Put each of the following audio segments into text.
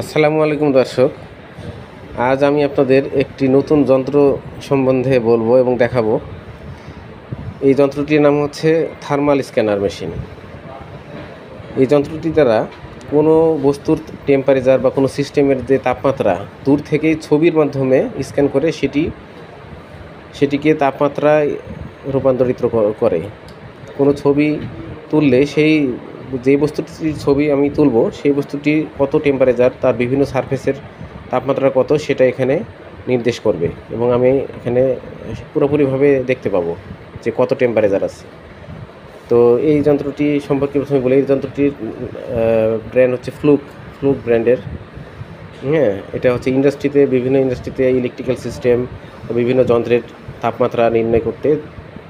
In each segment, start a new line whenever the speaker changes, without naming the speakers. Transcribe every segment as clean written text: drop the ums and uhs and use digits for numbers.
আসসালামু আলাইকুম দর্শক। আজ আমি আপনাদের একটি নতুন যন্ত্র সম্বন্ধে বলবো এবং দেখাবো। এই যন্ত্রটির নাম হচ্ছে থার্মাল স্ক্যানার মেশিন। এই যন্ত্রটি দ্বারা কোনো বস্তুর টেম্পারেচার বা কোনো সিস্টেমের যে তাপমাত্রা দূর থেকেই ছবির মাধ্যমে স্ক্যান করে সেটিকে তাপমাত্রায় রূপান্তরিত করে। কোনো ছবি তুললে যে বস্তুটির ছবি আমি তুলব সেই বস্তুটি কত টেম্পারেচার, তার বিভিন্ন সারফেসের তাপমাত্রা কত সেটা এখানে নির্দেশ করবে এবং আমি এখানে পুরোপুরিভাবে দেখতে পাবো যে কত টেম্পারেচার আছে। তো এই যন্ত্রটি সম্পর্কে প্রথমে বলি। এই যন্ত্রটির ব্র্যান্ড হচ্ছে ফ্লুক ব্র্যান্ডের। হ্যাঁ, এটা হচ্ছে বিভিন্ন ইন্ডাস্ট্রিতে ইলেকট্রিক্যাল সিস্টেম বিভিন্ন যন্ত্রের তাপমাত্রা নির্ণয় করতে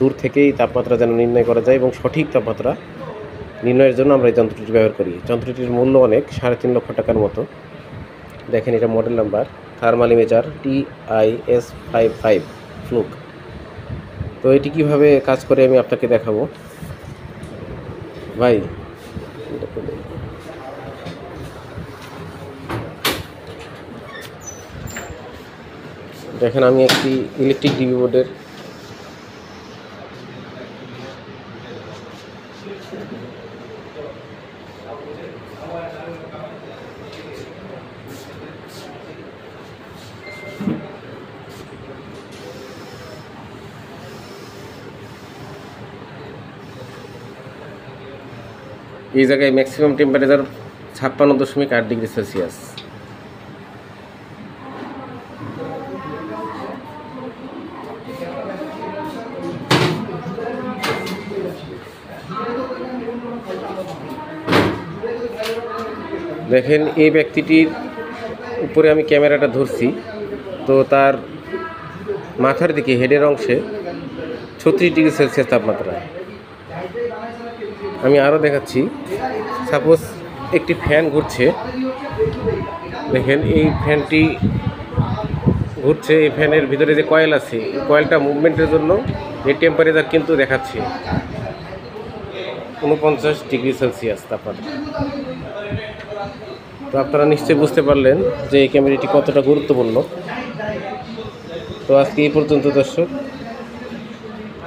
দূর থেকেই তাপমাত্রা যেন নির্ণয় করা যায় এবং সঠিক তাপমাত্রা নির্ণয়ের জন্য আমরা এই যন্ত্রটি ব্যবহার করি। যন্ত্রটির মূল্য অনেক, 3.5 লক্ষ টাকার মতো। দেখেন, এটা model number thermal imager TIS55 fluke. তো এটি কিভাবে কাজ করে আমি আপনাকে দেখাবো। ভাই, দেখেন, আমি একটি ইলেকট্রিক ডিবি বোর্ডের এই জায়গায় ম্যাক্সিমাম টেম্পারেচার 56.8 ডিগ্রি সেলসিয়াস। দেখেন, এই ব্যক্তিটির উপরে আমি ক্যামেরাটা ধরছি, তো তার মাথার দিকে হেডের অংশে 36 ডিগ্রি সেলসিয়াস তাপমাত্রা। আমি আরও দেখাচ্ছি। সাপোজ একটি ফ্যান ঘুরছে, দেখেন এই ফ্যানটি ঘুরছে, এই ফ্যানের ভিতরে যে কয়েল আছে, কয়েলটা মুভমেন্টের জন্য এই টেম্পারেচার কিন্তু দেখাচ্ছে 49 ডিগ্রি সেলসিয়াস তাপমাত্রা। তো আপনারা নিশ্চয়ই বুঝতে পারলেন যে এই ক্যামেরাটি কতটা গুরুত্বপূর্ণ। তো আজকে এই পর্যন্ত দর্শক।